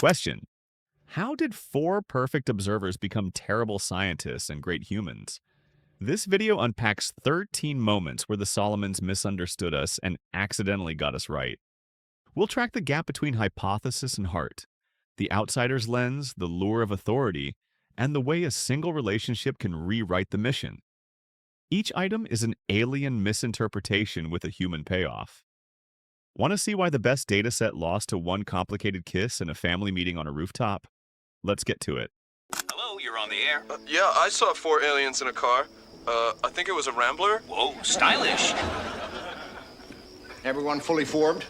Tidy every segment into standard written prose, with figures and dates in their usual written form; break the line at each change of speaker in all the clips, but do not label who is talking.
Question: how did four perfect observers become terrible scientists and great humans? This video unpacks 13 moments where the Solomons misunderstood us and accidentally got us right. We'll track the gap between hypothesis and heart, the outsider's lens, the lure of authority, and the way a single relationship can rewrite the mission. Each item is an alien misinterpretation with a human payoff. Want to see why the best data set lost to one complicated kiss in a family meeting on a rooftop? Let's get to it.
Hello, you're on the air.
Yeah, I saw four aliens in a car. I think it was a Rambler.
Whoa, stylish.
Everyone fully formed?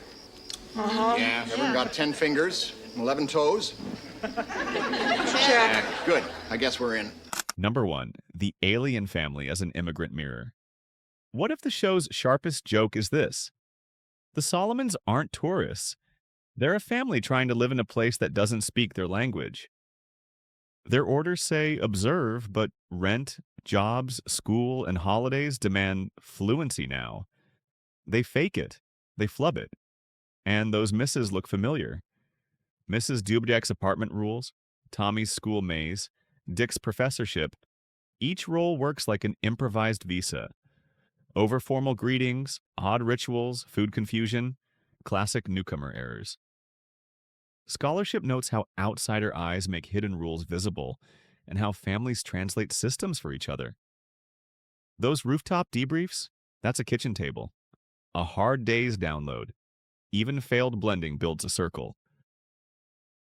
Yeah.
Everyone got 10 fingers, 11 toes?
Check.
Good. I guess we're in.
Number 1. The alien family as an immigrant mirror. What if the show's sharpest joke is this? The Solomons aren't tourists. They're a family trying to live in a place that doesn't speak their language. Their orders say observe, but rent, jobs, school, and holidays demand fluency now. They fake it. They flub it. And those misses look familiar. Mrs. Dubjak's apartment rules, Tommy's school maze, Dick's professorship. Each role works like an improvised visa. Over-formal greetings, odd rituals, food confusion, classic newcomer errors. Scholarship notes how outsider eyes make hidden rules visible and how families translate systems for each other. Those rooftop debriefs, that's a kitchen table. A hard day's download. Even failed blending builds a circle.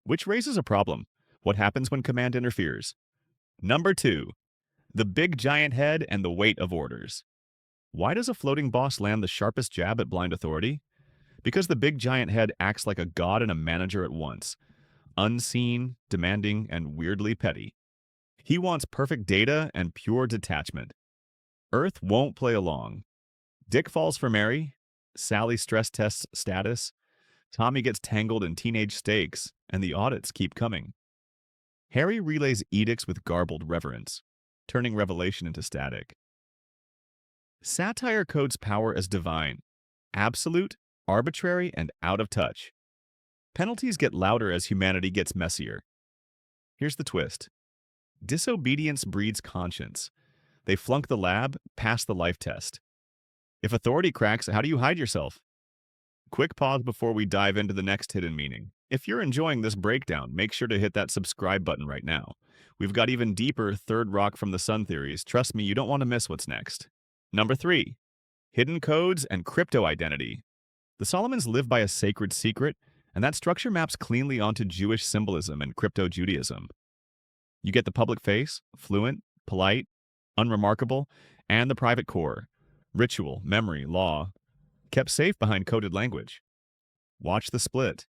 Which raises a problem. What happens when command interferes? Number 2. The big giant head and the weight of orders. Why does a floating boss land the sharpest jab at blind authority? Because the big giant head acts like a god and a manager at once. Unseen, demanding, and weirdly petty. He wants perfect data and pure detachment. Earth won't play along. Dick falls for Mary. Sally stress tests status. Tommy gets tangled in teenage stakes, and the audits keep coming. Harry relays edicts with garbled reverence, turning revelation into static. Satire codes power as divine, absolute, arbitrary, and out of touch. Penalties get louder as humanity gets messier. Here's the twist. Disobedience breeds conscience. They flunk the lab, pass the life test. If authority cracks, how do you hide yourself? Quick pause before we dive into the next hidden meaning. If you're enjoying this breakdown, make sure to hit that subscribe button right now. We've got even deeper third rock from the sun theories. Trust me, you don't want to miss what's next. Number 3. Hidden codes and crypto identity. The Solomons live by a sacred secret, and that structure maps cleanly onto Jewish symbolism and crypto Judaism. You get the public face, fluent, polite, unremarkable, and the private core, ritual, memory, law, kept safe behind coded language. Watch the split.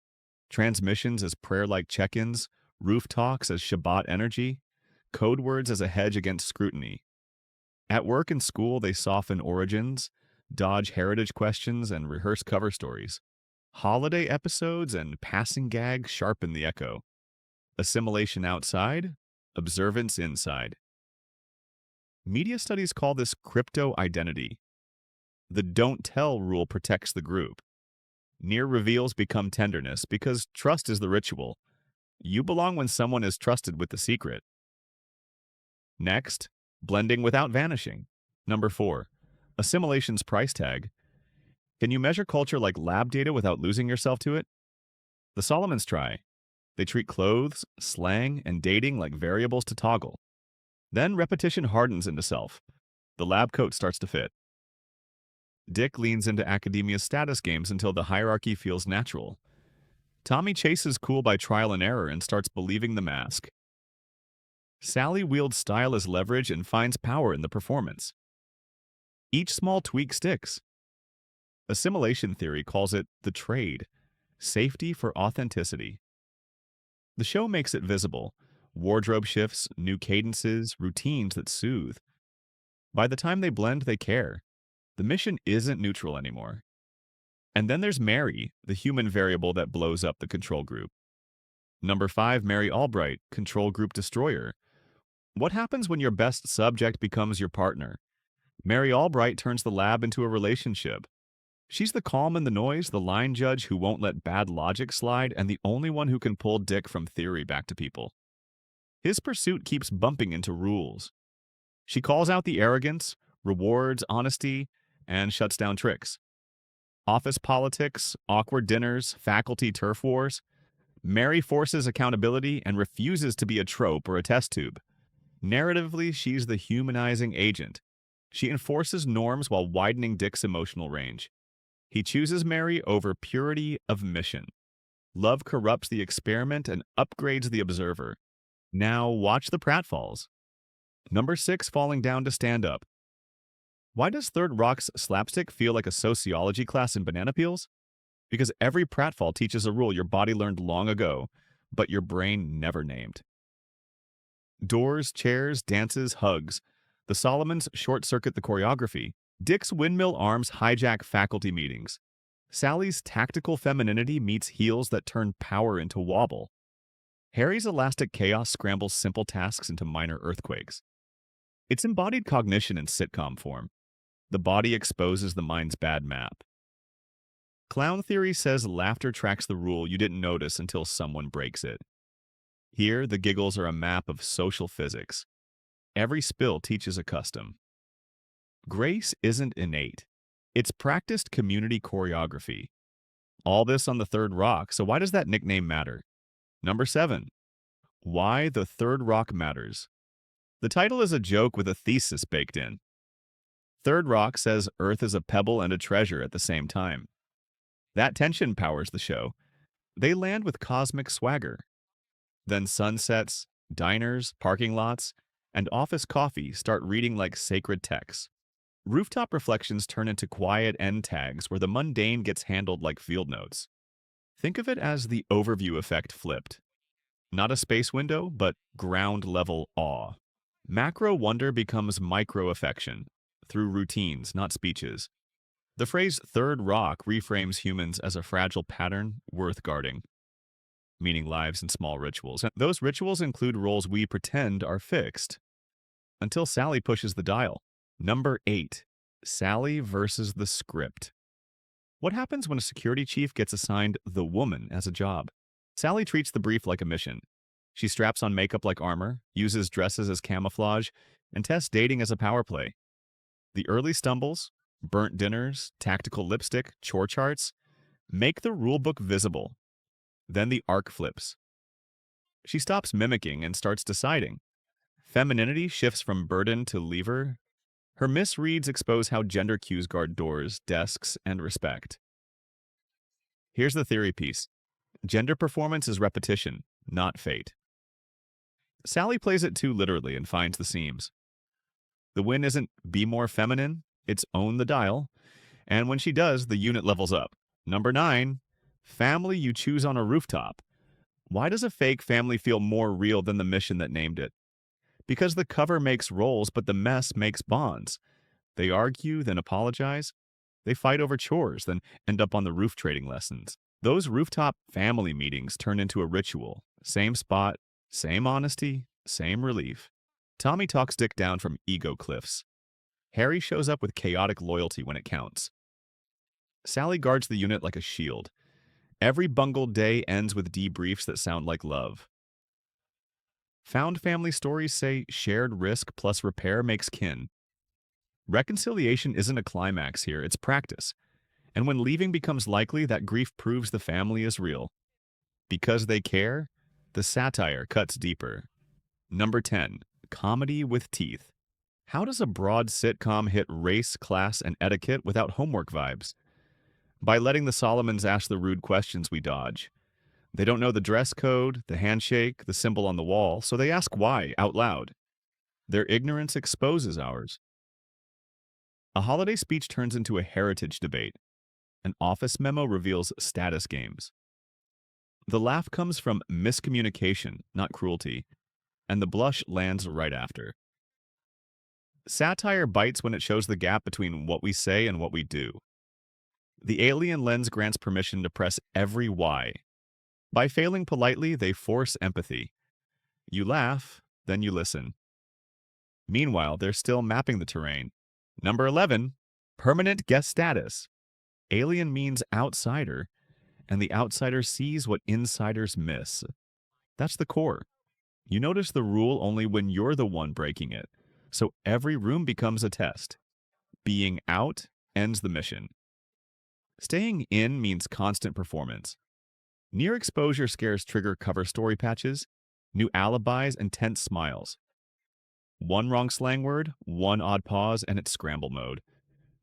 Transmissions as prayer-like check-ins, roof talks as Shabbat energy, code words as a hedge against scrutiny. At work and school, they soften origins, dodge heritage questions, and rehearse cover stories. Holiday episodes and passing gags sharpen the echo. Assimilation outside, observance inside. Media studies call this crypto identity. The don't tell rule protects the group. Near reveals become tenderness because trust is the ritual. You belong when someone is trusted with the secret. Next, blending without vanishing. Number 4. Assimilation's price tag. Can you measure culture like lab data without losing yourself to it? The Solomons try. They treat clothes, slang, and dating like variables to toggle. Then repetition hardens into self. The lab coat starts to fit. Dick leans into academia's status games until the hierarchy feels natural. Tommy chases cool by trial and error and starts believing the mask. Sally wields style as leverage and finds power in the performance. Each small tweak sticks. Assimilation theory calls it the trade, safety for authenticity. The show makes it visible. Wardrobe shifts, new cadences, routines that soothe. By the time they blend, they care. The mission isn't neutral anymore. And then there's Mary, the human variable that blows up the control group. Number 5, Mary Albright, control group destroyer. What happens when your best subject becomes your partner? Mary Albright turns the lab into a relationship. She's the calm in the noise, the line judge who won't let bad logic slide, and the only one who can pull Dick from theory back to people. His pursuit keeps bumping into rules. She calls out the arrogance, rewards honesty, and shuts down tricks. Office politics, awkward dinners, faculty turf wars. Mary forces accountability and refuses to be a trope or a test tube. Narratively, she's the humanizing agent. She enforces norms while widening Dick's emotional range. He chooses Mary over purity of mission. Love corrupts the experiment and upgrades the observer. Now watch the pratfalls. Number 6, falling down to stand up. Why does Third Rock's slapstick feel like a sociology class in banana peels? Because every pratfall teaches a rule your body learned long ago, but your brain never named. Doors, chairs, dances, hugs. The Solomons short-circuit the choreography. Dick's windmill arms hijack faculty meetings. Sally's tactical femininity meets heels that turn power into wobble. Harry's elastic chaos scrambles simple tasks into minor earthquakes. It's embodied cognition in sitcom form. The body exposes the mind's bad map. Clown theory says laughter tracks the rule you didn't notice until someone breaks it. Here, the giggles are a map of social physics. Every spill teaches a custom. Grace isn't innate. It's practiced community choreography. All this on the Third Rock, so why does that nickname matter? Number 7. Why the Third Rock matters. The title is a joke with a thesis baked in. Third Rock says Earth is a pebble and a treasure at the same time. That tension powers the show. They land with cosmic swagger. Then sunsets, diners, parking lots, and office coffee start reading like sacred texts. Rooftop reflections turn into quiet end tags where the mundane gets handled like field notes. Think of it as the overview effect flipped. Not a space window, but ground-level awe. Macro wonder becomes micro affection, through routines, not speeches. The phrase Third Rock reframes humans as a fragile pattern worth guarding, meaning lives in small rituals. And those rituals include roles we pretend are fixed, until Sally pushes the dial. Number 8. Sally versus the script. What happens when a security chief gets assigned the woman as a job? Sally treats the brief like a mission. She straps on makeup like armor, uses dresses as camouflage, and tests dating as a power play. The early stumbles, burnt dinners, tactical lipstick, chore charts, make the rulebook visible. Then the arc flips. She stops mimicking and starts deciding. Femininity shifts from burden to lever. Her misreads expose how gender cues guard doors, desks, and respect. Here's the theory piece. Gender performance is repetition, not fate. Sally plays it too literally and finds the seams. The win isn't be more feminine, it's own the dial. And when she does, the unit levels up. Number 9, family you choose on a rooftop. Why does a fake family feel more real than the mission that named it? Because the cover makes roles, but the mess makes bonds. They argue, then apologize. They fight over chores, then end up on the roof trading lessons. Those rooftop family meetings turn into a ritual. Same spot, same honesty, same relief. Tommy talks Dick down from ego cliffs. Harry shows up with chaotic loyalty when it counts. Sally guards the unit like a shield. Every bungled day ends with debriefs that sound like love. Found family stories say shared risk plus repair makes kin. Reconciliation isn't a climax here, it's practice. And when leaving becomes likely, that grief proves the family is real. Because they care, the satire cuts deeper. Number 10. Comedy with teeth. How does a broad sitcom hit race, class, and etiquette without homework vibes? By letting the Solomons ask the rude questions we dodge. They don't know the dress code, the handshake, the symbol on the wall, so they ask why out loud. Their ignorance exposes ours. A holiday speech turns into a heritage debate. An office memo reveals status games. The laugh comes from miscommunication, not cruelty, and the blush lands right after. Satire bites when it shows the gap between what we say and what we do. The alien lens grants permission to press every why. By failing politely, they force empathy. You laugh, then you listen. Meanwhile, they're still mapping the terrain. Number 11, permanent guest status. Alien means outsider, and the outsider sees what insiders miss. That's the core. You notice the rule only when you're the one breaking it, so every room becomes a test. Being out ends the mission. Staying in means constant performance. Near exposure scares trigger cover story patches, new alibis, and tense smiles. One wrong slang word, one odd pause, and it's scramble mode.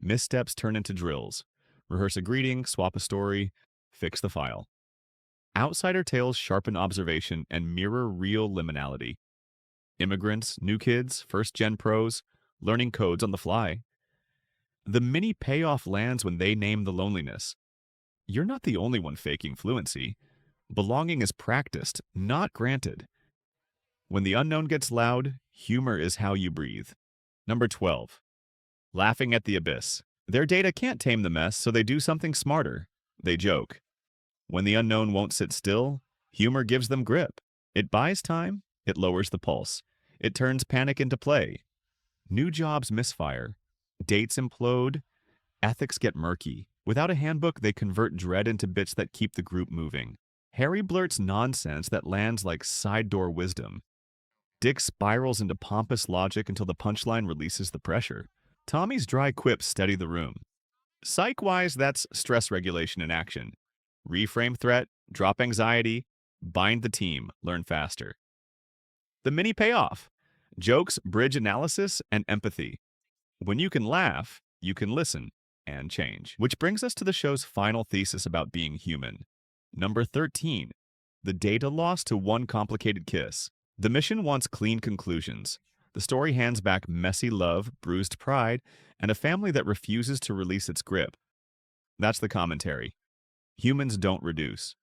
Missteps turn into drills. Rehearse a greeting, swap a story, fix the file. Outsider tales sharpen observation and mirror real liminality. Immigrants, new kids, first-gen pros, learning codes on the fly. The mini payoff lands when they name the loneliness. You're not the only one faking fluency. Belonging is practiced, not granted. When the unknown gets loud, humor is how you breathe. Number 12. Laughing at the abyss. Their data can't tame the mess, so they do something smarter. They joke. When the unknown won't sit still, humor gives them grip. It buys time, it lowers the pulse. It turns panic into play. New jobs misfire. Dates implode. Ethics get murky. Without a handbook, they convert dread into bits that keep the group moving. Harry blurts nonsense that lands like side door wisdom. Dick spirals into pompous logic until the punchline releases the pressure. Tommy's dry quips steady the room. Psych-wise, that's stress regulation in action. Reframe threat, drop anxiety, bind the team, learn faster. The mini payoff. Jokes, bridge analysis, and empathy. When you can laugh, you can listen and change. Which brings us to the show's final thesis about being human. Number 13. The data lost to one complicated kiss. The mission wants clean conclusions. The story hands back messy love, bruised pride, and a family that refuses to release its grip. That's the commentary. Humans don't reduce.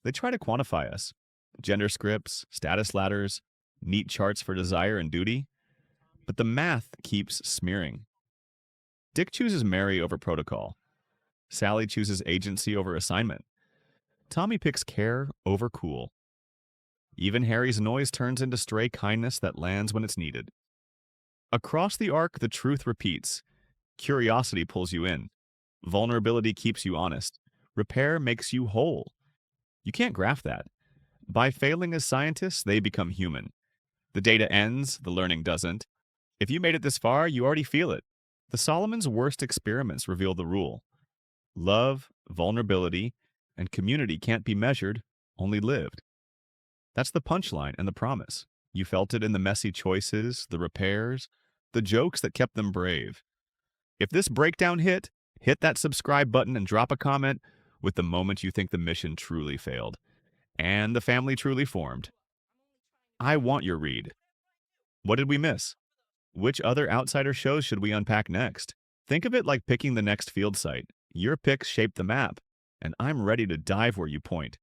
They try to quantify us. Gender scripts, status ladders, neat charts for desire and duty. But the math keeps smearing. Dick chooses Mary over protocol. Sally chooses agency over assignment. Tommy picks care over cool. Even Harry's noise turns into stray kindness that lands when it's needed. Across the arc, the truth repeats. Curiosity pulls you in. Vulnerability keeps you honest. Repair makes you whole. You can't graph that. By failing as scientists, they become human. The data ends, the learning doesn't. If you made it this far, you already feel it. The Solomon's worst experiments reveal the rule. Love, vulnerability, and community can't be measured, only lived. That's the punchline and the promise. You felt it in the messy choices, the repairs, the jokes that kept them brave. If this breakdown hit that subscribe button and drop a comment with the moment you think the mission truly failed and the family truly formed. I want your read. What did we miss? Which other outsider shows should we unpack next? Think of it like picking the next field site. Your picks shape the map, and I'm ready to dive where you point.